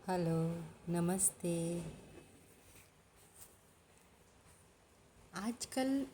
Hello, नमस्ते। आजकल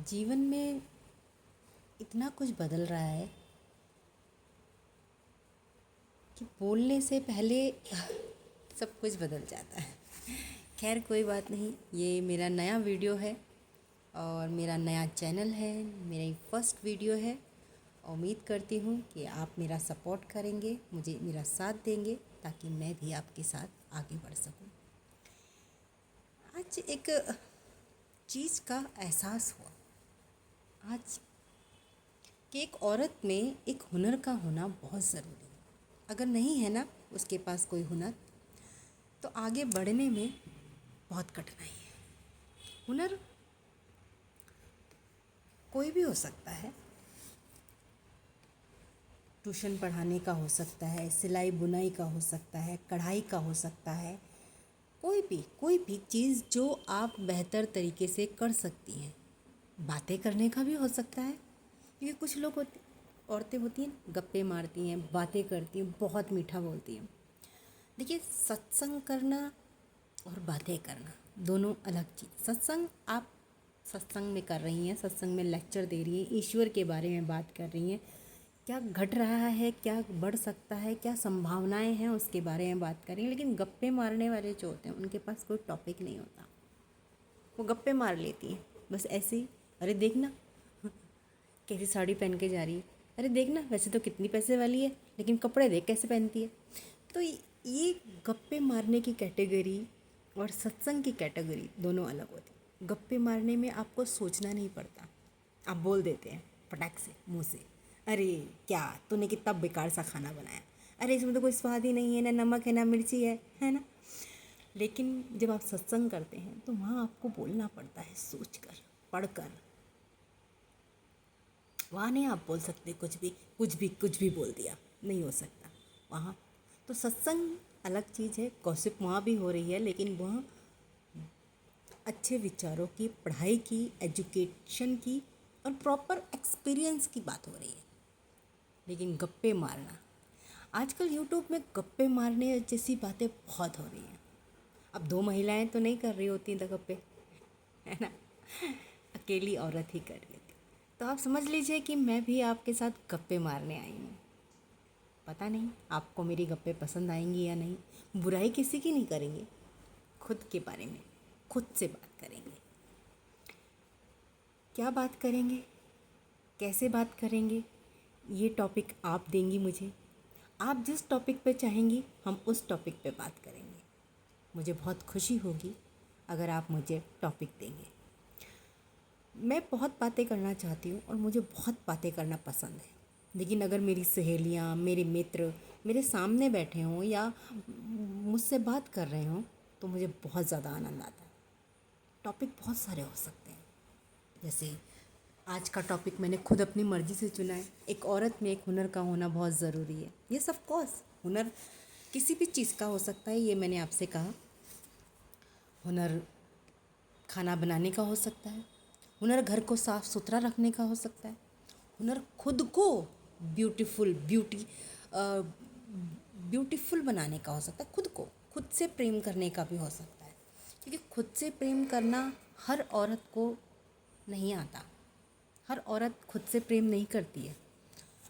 जीवन में इतना कुछ बदल रहा है कि बोलने से पहले सब कुछ बदल जाता है। खैर कोई बात नहीं, ये मेरा नया वीडियो है और मेरा नया चैनल है, मेरी फर्स्ट वीडियो है। उम्मीद करती हूँ कि आप मेरा सपोर्ट करेंगे, मुझे मेरा साथ देंगे ताकि मैं भी आपके साथ आगे बढ़ सकूँ। आज एक चीज़ का एहसास हुआ आज कि एक औरत में एक हुनर का होना बहुत ज़रूरी है। अगर नहीं है ना उसके पास कोई हुनर, तो आगे बढ़ने में बहुत कठिनाई है। हुनर कोई भी हो सकता है। ट्यूशन पढ़ाने का हो सकता है, सिलाई बुनाई का हो सकता है, कढ़ाई का हो सकता है। कोई भी चीज़ जो आप बेहतर तरीके से कर सकती हैं। बातें करने का भी हो सकता है, क्योंकि कुछ लोग औरतें होती हैं गप्पे मारती हैं, बातें करती हैं, बहुत मीठा बोलती हैं। देखिए, सत्संग करना और बातें करना दोनों अलग चीज़। आप सत्संग में कर रही हैं, सत्संग में लेक्चर दे रही हैं, ईश्वर के बारे में बात कर रही हैं, क्या घट रहा है, क्या बढ़ सकता है, क्या संभावनाएं हैं, उसके बारे में बात कर रही हैं। लेकिन गप्पे मारने वाले जो होते हैं उनके पास कोई टॉपिक नहीं होता। वो गप्पे मार लेती हैं बस ऐसे ही। अरे देखना कैसी साड़ी पहन के जा रही है, अरे देखना वैसे तो कितनी पैसे वाली है, लेकिन कपड़े देख कैसे पहनती है। तो ये गप्पे मारने की कैटेगरी और सत्संग की कैटेगरी दोनों अलग होती है। गप्पे मारने में आपको सोचना नहीं पड़ता, आप बोल देते हैं फटाक से मुंह से, अरे क्या तूने कितना बेकार सा खाना बनाया, अरे इसमें तो कोई स्वाद ही नहीं है, ना नमक है ना मिर्ची है ना। लेकिन जब आप सत्संग करते हैं तो वहाँ आपको बोलना पड़ता है सोच कर, पढ़ कर। वहाँ नहीं आप बोल सकते कुछ भी बोल दिया, नहीं हो सकता वहाँ। तो सत्संग अलग चीज़ है, गॉसिप वहाँ भी हो रही है, लेकिन वहाँ अच्छे विचारों की, पढ़ाई की, एजुकेशन की और प्रॉपर एक्सपीरियंस की बात हो रही है। लेकिन गप्पे मारना, आजकल यूट्यूब में गप्पे मारने जैसी बातें बहुत हो रही हैं। अब दो महिलाएं तो नहीं कर रही होती तो गप्पे, है ना, अकेली औरत ही कर रही होती। तो आप समझ लीजिए कि मैं भी आपके साथ गप्पे मारने आई हूँ। पता नहीं आपको मेरी गप्पे पसंद आएंगी या नहीं। बुराई किसी की नहीं करेंगे, खुद के बारे में खुद से बात करेंगे। क्या बात करेंगे, कैसे बात करेंगे, ये टॉपिक आप देंगी मुझे। आप जिस टॉपिक पे चाहेंगी हम उस टॉपिक पे बात करेंगे। मुझे बहुत खुशी होगी अगर आप मुझे टॉपिक देंगे। मैं बहुत बातें करना चाहती हूँ और मुझे बहुत बातें करना पसंद है। लेकिन अगर मेरी सहेलियाँ, मेरे मित्र मेरे सामने बैठे हों या मुझसे बात कर रहे हों तो मुझे बहुत ज़्यादा आनंद आता है। टॉपिक बहुत सारे हो सकते हैं। जैसे आज का टॉपिक मैंने खुद अपनी मर्ज़ी से चुना है, एक औरत में एक हुनर का होना बहुत ज़रूरी है। ये सब कोर्स हुनर किसी भी चीज़ का हो सकता है। ये मैंने आपसे कहा, हुनर खाना बनाने का हो सकता है, हुनर घर को साफ़ सुथरा रखने का हो सकता है, हुनर खुद को ब्यूटीफुल बनाने का हो सकता है, खुद से प्रेम करने का भी हो सकता है। क्योंकि खुद से प्रेम करना हर औरत को नहीं आता। हर औरत खुद से प्रेम नहीं करती है।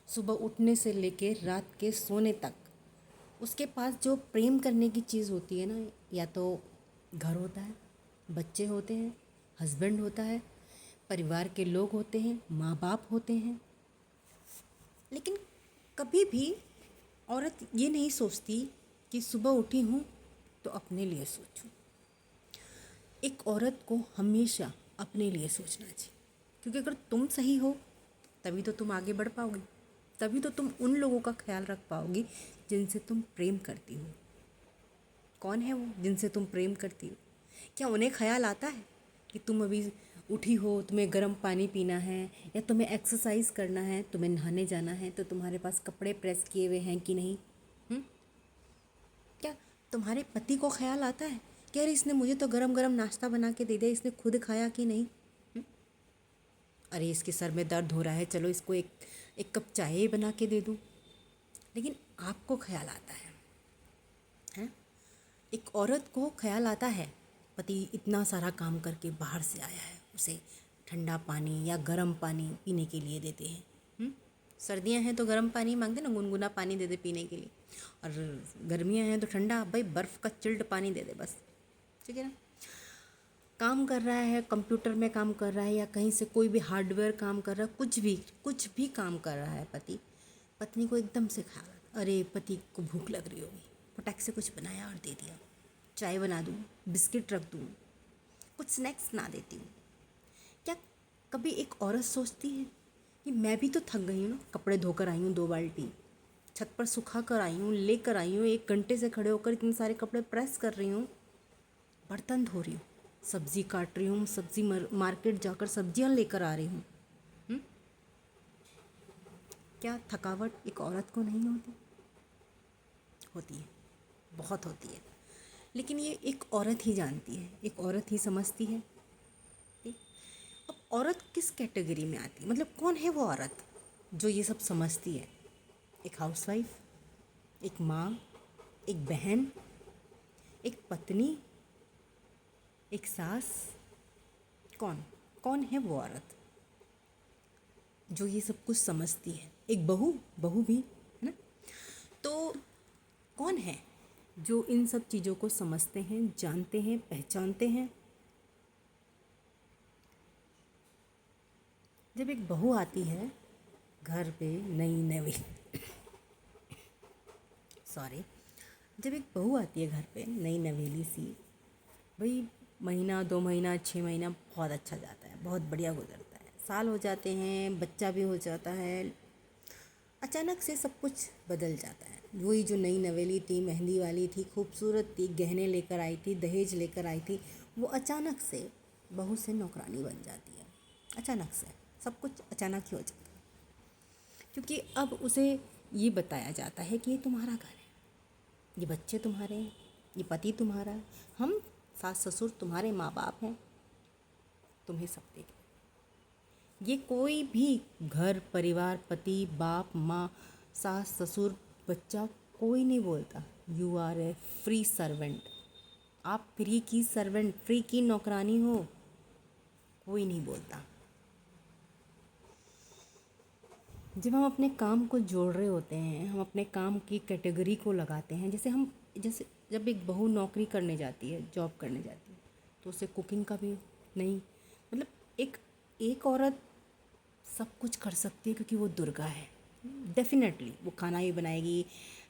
सुबह उठने से लेके रात के सोने तक उसके पास जो प्रेम करने की चीज़ होती है ना, या तो घर होता है, बच्चे होते हैं, हस्बैंड होता है, परिवार के लोग होते हैं, माँ बाप होते हैं। लेकिन कभी भी औरत ये नहीं सोचती कि सुबह उठी हूँ तो अपने लिए सोचूं। एक औरत को हमेशा अपने लिए सोचना चाहिए, क्योंकि अगर तुम सही हो तभी तो तुम आगे बढ़ पाओगी, तभी तो तुम उन लोगों का ख्याल रख पाओगी जिनसे तुम प्रेम करती हो। कौन है वो जिनसे तुम प्रेम करती हो? क्या उन्हें ख्याल आता है कि तुम अभी उठी हो, तुम्हें गर्म पानी पीना है, या तुम्हें एक्सरसाइज करना है, तुम्हें नहाने जाना है, तो तुम्हारे पास कपड़े प्रेस किए हुए हैं कि नहीं? क्या तुम्हारे पति को ख्याल आता है कि अरे इसने मुझे तो गरम गरम नाश्ता बना के दे दिया, इसने खुद खाया कि नहीं? अरे इसके सर में दर्द हो रहा है, चलो इसको एक कप चाय ही बना के दे दूँ। लेकिन आपको ख्याल आता है। है। एक औरत को ख्याल आता है पति इतना सारा काम करके बाहर से आया है, उसे ठंडा पानी या गर्म पानी पीने के लिए देते हैं। सर्दियां हैं तो गर्म पानी मांगते ना, गुनगुना पानी दे दे पीने के लिए, और गर्मियां हैं तो ठंडा, भाई बर्फ़ का चिल्ड पानी दे दे बस, ठीक है ना। काम कर रहा है, कंप्यूटर में काम कर रहा है या कहीं से कोई भी हार्डवेयर काम कर रहा है, कुछ भी काम कर रहा है पति, पत्नी को एकदम से ख्याल आता, अरे पति को भूख लग रही होगी, फटाक से कुछ बनाया और दे दिया, चाय बना दूँ, बिस्किट रख दूँ, कुछ स्नैक्स ना देती हूँ। क्या कभी एक औरत सोचती है कि मैं भी तो थक गई हूँ ना, कपड़े धोकर आई हूँ 2 बाल्टी, छत पर सुखा कर आई हूँ, लेकर आई हूँ, 1 घंटे से खड़े होकर इतने सारे कपड़े प्रेस कर रही हूँ, बर्तन धो रही हूँ, सब्जी काट रही हूँ, सब्जी मार्केट जाकर सब्जियाँ लेकर आ रही हूँ। क्या थकावट एक औरत को नहीं होती? होती है, बहुत होती है, लेकिन ये एक औरत ही जानती है, एक औरत ही समझती है। ठीक? अब औरत किस कैटेगरी में आती है, मतलब कौन है वो औरत जो ये सब समझती है? एक हाउसवाइफ, एक माँ, एक बहन, एक पत्नी, एक सास, कौन कौन है वो औरत जो ये सब कुछ समझती है? एक बहू, बहू भी है ना। तो कौन है जो इन सब चीज़ों को समझते हैं, जानते हैं, पहचानते हैं? जब एक बहू आती है घर पे, नई नवी सॉरी, जब एक बहू आती है घर पे नई नवेली सी, भाई महीना 2 महीना 6 महीना बहुत अच्छा जाता है, बहुत बढ़िया गुजरता है, साल हो जाते हैं, बच्चा भी हो जाता है, अचानक से सब कुछ बदल जाता है। वही जो नई नवेली थी, मेहंदी वाली थी, खूबसूरत थी, गहने लेकर आई थी, दहेज लेकर आई थी, वो अचानक से बहू से नौकरानी बन जाती है। अचानक से सब कुछ अचानक ही हो जाता है, क्योंकि अब उसे ये बताया जाता है कि ये तुम्हारा घर है, ये बच्चे तुम्हारे हैं, ये पति तुम्हारा है, हम सास ससुर तुम्हारे माँ बाप हैं, तुम्हें सब देखें। ये कोई भी घर परिवार, पति, बाप, माँ, सास ससुर, बच्चा, कोई नहीं बोलता you are a free servant, आप फ्री की सर्वेंट, फ्री की नौकरानी हो, कोई नहीं बोलता। जब हम अपने काम को जोड़ रहे होते हैं, हम अपने काम की कैटेगरी को लगाते हैं, जैसे जब एक बहू नौकरी करने जाती है, जॉब करने जाती है, तो उसे कुकिंग का भी नहीं, मतलब एक औरत सब कुछ कर सकती है क्योंकि वो दुर्गा है। डेफिनेटली वो खाना भी बनाएगी,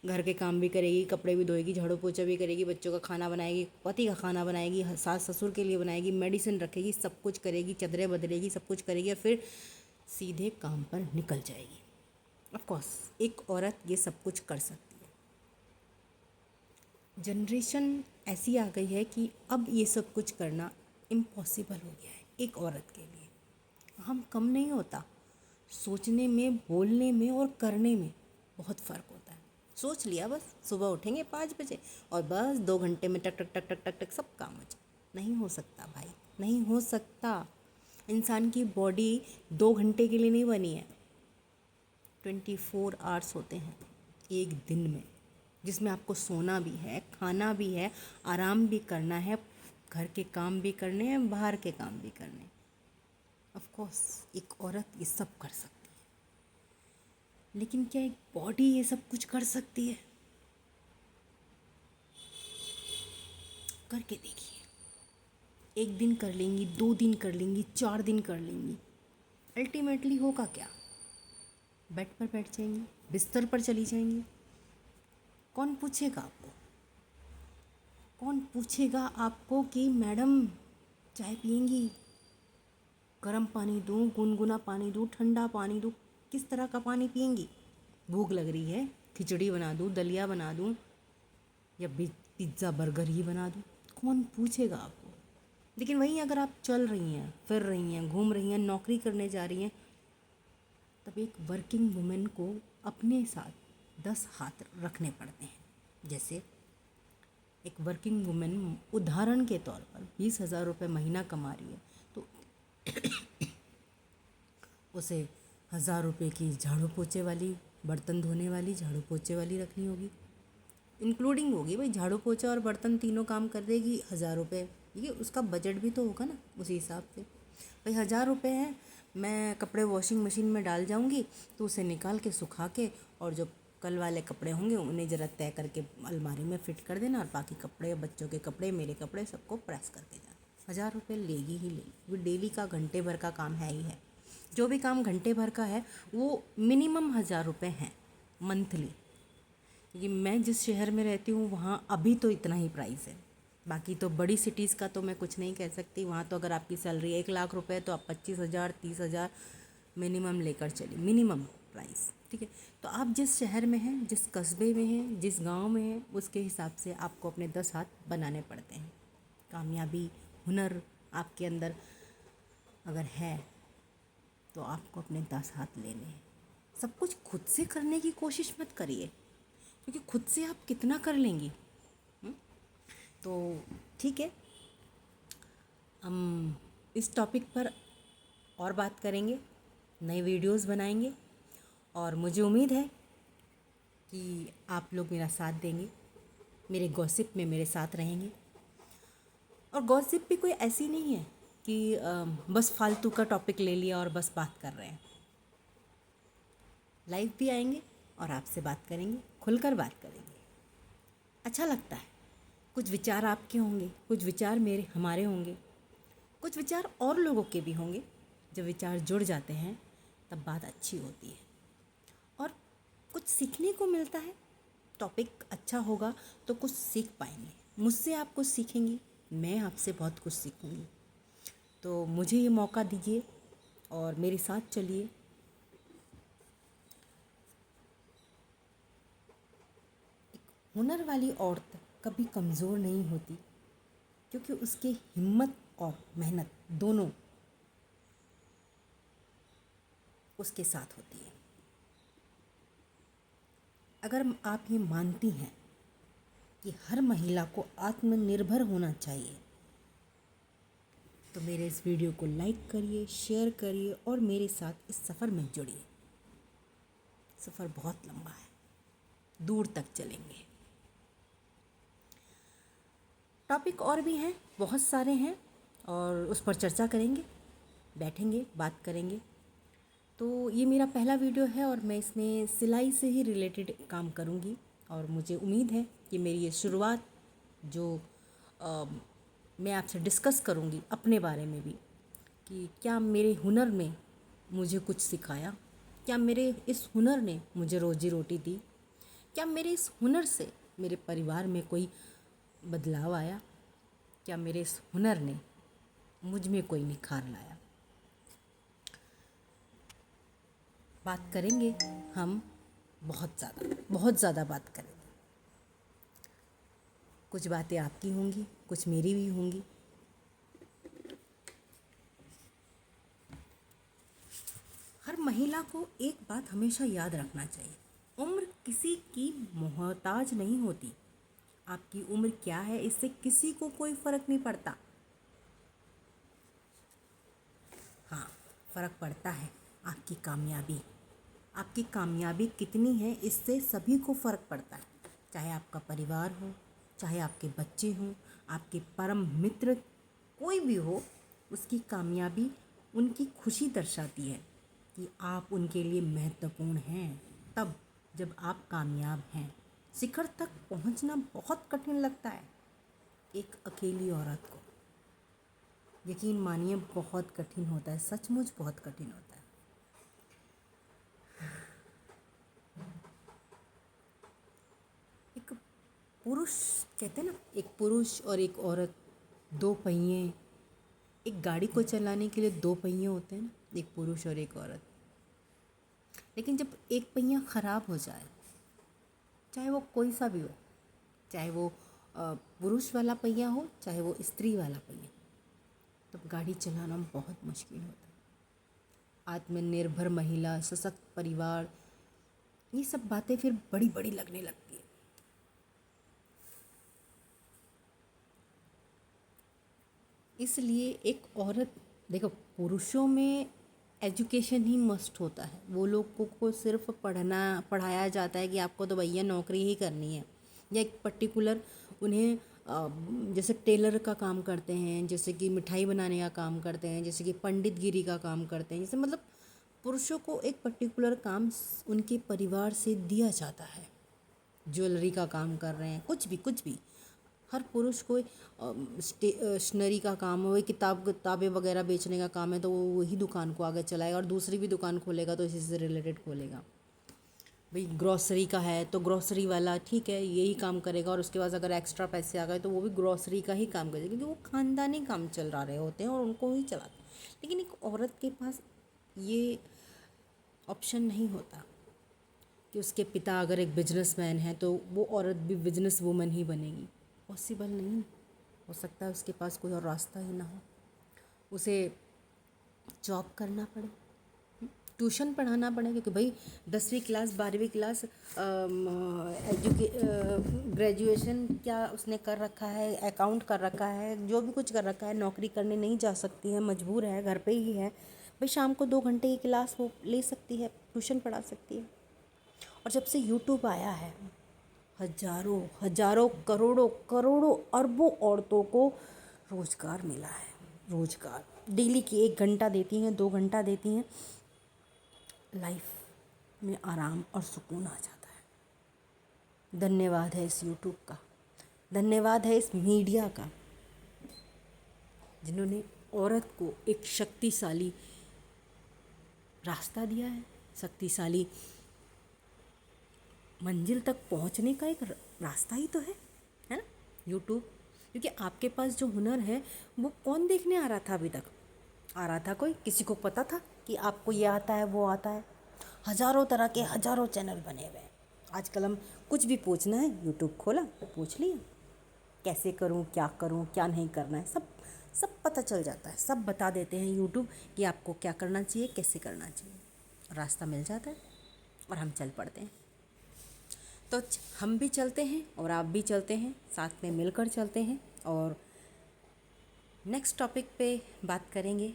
घर के काम भी करेगी, कपड़े भी धोएगी, झाड़ू पोछा भी करेगी, बच्चों का खाना बनाएगी, पति का खाना बनाएगी, सास ससुर के लिए बनाएगी, मेडिसिन रखेगी, सब कुछ करेगी, चदरें बदलेगी, सब कुछ करेगी और फिर सीधे काम पर निकल जाएगी। ऑफ कोर्स एक औरत ये सब कुछ कर सकती है। जनरेशन ऐसी आ गई है कि अब ये सब कुछ करना इम्पॉसिबल हो गया है एक औरत के लिए। हम कम नहीं होता, सोचने में, बोलने में और करने में बहुत फ़र्क होता है। सोच लिया बस सुबह उठेंगे 5 बजे और बस 2 घंटे में टक टक टक टक टक टक सब काम हो जाए, नहीं हो सकता भाई, नहीं हो सकता। इंसान की बॉडी 2 घंटे के लिए नहीं बनी है, 24 आवर्स होते हैं एक दिन में, जिसमें आपको सोना भी है, खाना भी है, आराम भी करना है, घर के काम भी करने हैं, बाहर के काम भी करने हैं। ऑफ कोर्स एक औरत ये सब कर सकती है, लेकिन क्या एक बॉडी ये सब कुछ कर सकती है? करके देखिए, 1 दिन कर लेंगी, 2 दिन कर लेंगी, 4 दिन कर लेंगी, अल्टीमेटली होगा क्या? बेड पर बैठ जाएंगी, बिस्तर पर चली जाएंगी। कौन पूछेगा आपको? कौन पूछेगा आपको कि मैडम चाय पियेंगी, गर्म पानी दूँ, गुनगुना पानी दूँ, ठंडा पानी दूँ, किस तरह का पानी पियेंगी? भूख लग रही है, खिचड़ी बना दूँ, दलिया बना दूँ या पिज़्ज़ा बर्गर ही बना दूँ? कौन पूछेगा आपको? लेकिन वहीं अगर आप चल रही हैं, फिर रही हैं, घूम रही हैं, नौकरी करने जा रही हैं, तब एक वर्किंग वुमेन को अपने साथ 10 हाथ रखने पड़ते हैं। जैसे एक वर्किंग वुमेन उदाहरण के तौर पर 20,000 रुपये महीना कमा रही है, तो उसे 1,000 रुपये की झाड़ू पोछे वाली, बर्तन धोने वाली, झाड़ू पोछे वाली रखनी होगी। इंक्लूडिंग होगी भाई, झाड़ू पोछा और बर्तन तीनों काम कर देगी 1,000 रुपये, ठीक है, उसका बजट भी तो होगा ना उसी हिसाब से। भाई 1,000 रुपये है, मैं कपड़े वॉशिंग मशीन में डाल जाऊंगी तो उसे निकाल के सुखा के, और जो कल वाले कपड़े होंगे उन्हें ज़रा तय करके अलमारी में फ़िट कर देना, और बाकी कपड़े, बच्चों के कपड़े, मेरे कपड़े, सबको प्रेस करके जाना। 1,000 रुपये लेगी ही लेगी, वो डेली का घंटे भर का काम है ही है। जो भी काम घंटे भर का है वो मिनिमम 1,000 रुपये हैं मंथली, क्योंकि मैं जिस शहर में रहती हूँ वहाँ अभी तो इतना ही प्राइस है। बाकी तो बड़ी सिटीज़ का तो मैं कुछ नहीं कह सकती, वहाँ तो अगर आपकी सैलरी 1,00,000 रुपये है तो आप 25,000 30,000 मिनिमम लेकर चलिए, मिनिमम प्राइस, ठीक है। तो आप जिस शहर में हैं, जिस कस्बे में हैं, जिस गांव में हैं, उसके हिसाब से आपको अपने 10 हाथ बनाने पड़ते हैं। कामयाबी, हुनर आपके अंदर अगर है तो आपको अपने 10 हाथ लेने हैं। सब कुछ खुद से करने की कोशिश मत करिए, क्योंकि खुद से आप कितना कर लेंगी। तो ठीक है, हम इस टॉपिक पर और बात करेंगे, नए वीडियोस बनाएंगे, और मुझे उम्मीद है कि आप लोग मेरा साथ देंगे, मेरे गॉसिप में मेरे साथ रहेंगे। और गॉसिप भी कोई ऐसी नहीं है कि बस फालतू का टॉपिक ले लिया और बस बात कर रहे हैं। लाइव भी आएंगे और आपसे बात करेंगे, खुलकर बात करेंगे, अच्छा लगता है। कुछ विचार आपके होंगे, कुछ विचार मेरे हमारे होंगे, कुछ विचार और लोगों के भी होंगे। जब विचार जुड़ जाते हैं तब बात अच्छी होती है और कुछ सीखने को मिलता है। टॉपिक अच्छा होगा तो कुछ सीख पाएंगे, मुझसे आप कुछ सीखेंगी, मैं आपसे बहुत कुछ सीखूंगी। तो मुझे ये मौका दीजिए और मेरे साथ चलिए। हुनर वाली औरत कभी कमज़ोर नहीं होती, क्योंकि उसकी हिम्मत और मेहनत दोनों उसके साथ होती है। अगर आप ये मानती हैं कि हर महिला को आत्मनिर्भर होना चाहिए, तो मेरे इस वीडियो को लाइक करिए, शेयर करिए और मेरे साथ इस सफ़र में जुड़िए। सफ़र बहुत लंबा है, दूर तक चलेंगे। टॉपिक और भी हैं, बहुत सारे हैं, और उस पर चर्चा करेंगे, बैठेंगे, बात करेंगे। तो ये मेरा पहला वीडियो है और मैं इसमें सिलाई से ही रिलेटेड काम करूँगी, और मुझे उम्मीद है कि मेरी ये शुरुआत जो मैं आपसे डिस्कस करूँगी अपने बारे में भी, कि क्या मेरे हुनर ने मुझे कुछ सिखाया, क्या मेरे इस हुनर ने मुझे रोजी रोटी दी, क्या मेरे इस हुनर से मेरे परिवार में कोई बदलाव आया, क्या मेरे इस हुनर ने मुझ में कोई निखार लाया। बात करेंगे हम, बहुत ज़्यादा बात करेंगे। कुछ बातें आपकी होंगी, कुछ मेरी भी होंगी। हर महिला को एक बात हमेशा याद रखना चाहिए, उम्र किसी की मोहताज नहीं होती। आपकी उम्र क्या है इससे किसी को कोई फ़र्क नहीं पड़ता। हाँ, फ़र्क पड़ता है आपकी कामयाबी। आपकी कामयाबी कितनी है इससे सभी को फ़र्क पड़ता है, चाहे आपका परिवार हो, चाहे आपके बच्चे हों, आपके परम मित्र कोई भी हो, उसकी कामयाबी उनकी खुशी दर्शाती है कि आप उनके लिए महत्वपूर्ण हैं। तब जब आप कामयाब हैं, शिखर तक पहुंचना बहुत कठिन लगता है एक अकेली औरत को। यकीन मानिए बहुत कठिन होता है, सचमुच बहुत कठिन होता है। एक पुरुष, कहते हैं ना, एक पुरुष और एक औरत, दो पहिए। एक गाड़ी को चलाने के लिए दो पहिए होते हैं ना, एक पुरुष और एक औरत। लेकिन जब एक पहिया ख़राब हो जाए, चाहे वो कोई सा भी हो, चाहे वो पुरुष वाला पहिया हो, चाहे वो स्त्री वाला पहिया, तब गाड़ी चलाना बहुत मुश्किल होता है। आत्मनिर्भर महिला, सशक्त परिवार, ये सब बातें फिर बड़ी बड़ी लगने लगती है। इसलिए एक औरत, देखो, पुरुषों में एजुकेशन ही मस्ट होता है। वो लोगों को सिर्फ पढ़ाया जाता है कि आपको तो भैया नौकरी ही करनी है, या एक पर्टिकुलर उन्हें जैसे टेलर का काम करते हैं, जैसे कि मिठाई बनाने का काम करते हैं, जैसे कि पंडितगिरी का काम करते हैं, जैसे मतलब पुरुषों को एक पर्टिकुलर काम उनके परिवार से दिया जाता है। ज्वेलरी का काम कर रहे हैं, कुछ भी हर पुरुष को स्टेशनरी का काम हो, किताबें वगैरह बेचने का काम है तो वो वही दुकान को आगे चलाएगा, और दूसरी भी दुकान खोलेगा तो इसी से रिलेटेड खोलेगा। भाई ग्रॉसरी का है तो ग्रॉसरी वाला ठीक है यही काम करेगा, और उसके बाद अगर एक्स्ट्रा पैसे आ गए तो वो भी ग्रॉसरी का ही काम करेगा, क्योंकि वो ख़ानदानी काम चल रहे होते हैं और उनको ही चलाते हैं। लेकिन एक औरत के पास ये ऑप्शन नहीं होता कि उसके पिता अगर एक बिजनेसमैन है तो वो औरत भी बिजनेस वूमन ही बनेगी। पॉसिबल नहीं हो सकता है, उसके पास कोई और रास्ता ही ना हो, उसे जॉब करना पड़े, ट्यूशन पढ़ाना पड़े, क्योंकि भाई 10वीं क्लास 12वीं क्लास ग्रेजुएशन क्या उसने कर रखा है, अकाउंट कर रखा है, जो भी कुछ कर रखा है, नौकरी करने नहीं जा सकती है, मजबूर है, घर पे ही है, भाई शाम को 2 घंटे की क्लास वो ले सकती है, ट्यूशन पढ़ा सकती है। और जब से यूट्यूब आया है हजारों हजारों करोड़ों करोड़ों अरबों औरतों को रोज़गार मिला है। रोज़गार डेली की 1 घंटा देती हैं, 2 घंटा देती हैं, लाइफ में आराम और सुकून आ जाता है। धन्यवाद है इस यूट्यूब का, धन्यवाद है इस मीडिया का, जिन्होंने औरत को एक शक्तिशाली रास्ता दिया है, शक्तिशाली मंजिल तक पहुंचने का एक रास्ता ही तो है ना यूट्यूब। क्योंकि आपके पास जो हुनर है वो कौन देखने आ रहा था अभी तक? आ रहा था कोई? किसी को पता था कि आपको ये आता है वो आता है? हज़ारों तरह के हज़ारों चैनल बने हुए हैं। आजकल हम कुछ भी पूछना है यूट्यूब खोला पूछ लिया, कैसे करूं, क्या नहीं करना है, सब पता चल जाता है, सब बता देते हैं यूट्यूब कि आपको क्या करना चाहिए, कैसे करना चाहिए, रास्ता मिल जाता है और हम चल पड़ते हैं। तो हम भी चलते हैं और आप भी चलते हैं, साथ में मिलकर चलते हैं और नेक्स्ट टॉपिक पे बात करेंगे।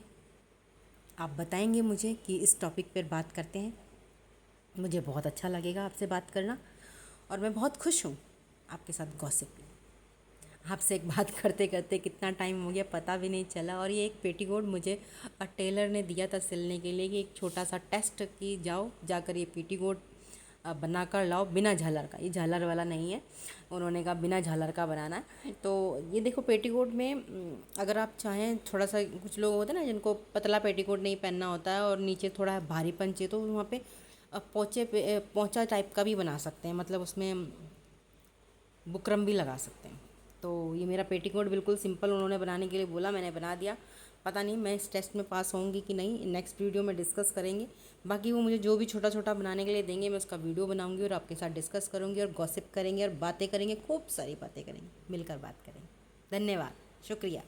आप बताएंगे मुझे कि इस टॉपिक पर बात करते हैं, मुझे बहुत अच्छा लगेगा आपसे बात करना, और मैं बहुत खुश हूँ आपके साथ गॉसिप। आपसे एक बात करते करते कितना टाइम हो गया पता भी नहीं चला। और ये एक पेटीकोट मुझे टेलर ने दिया था सिलने के लिए कि एक छोटा सा टेस्ट की जाकर ये पेटीकोट बना कर लाओ बिना झालर का। ये झालर वाला नहीं है, उन्होंने कहा बिना झालर का बनाना है। तो ये देखो पेटीकोट में अगर आप चाहें थोड़ा सा, कुछ लोग होते हैं ना जिनको पतला पेटीकोट नहीं पहनना होता है और नीचे थोड़ा भारीपन चाहिए, तो वहाँ पे पोंचा टाइप का भी बना सकते हैं, मतलब उसमें बुकरम भी लगा सकते हैं। तो ये मेरा पेटीकोट बिल्कुल सिंपल उन्होंने बनाने के लिए बोला, मैंने बना दिया। पता नहीं मैं इस टेस्ट में पास होंगी कि नहीं, नेक्स्ट वीडियो में डिस्कस करेंगे। बाकी वो मुझे जो भी छोटा छोटा बनाने के लिए देंगे मैं उसका वीडियो बनाऊंगी और आपके साथ डिस्कस करूंगी और गॉसिप करेंगे और बातें करेंगे, खूब सारी बातें करेंगे, मिलकर बात करेंगे। धन्यवाद, शुक्रिया।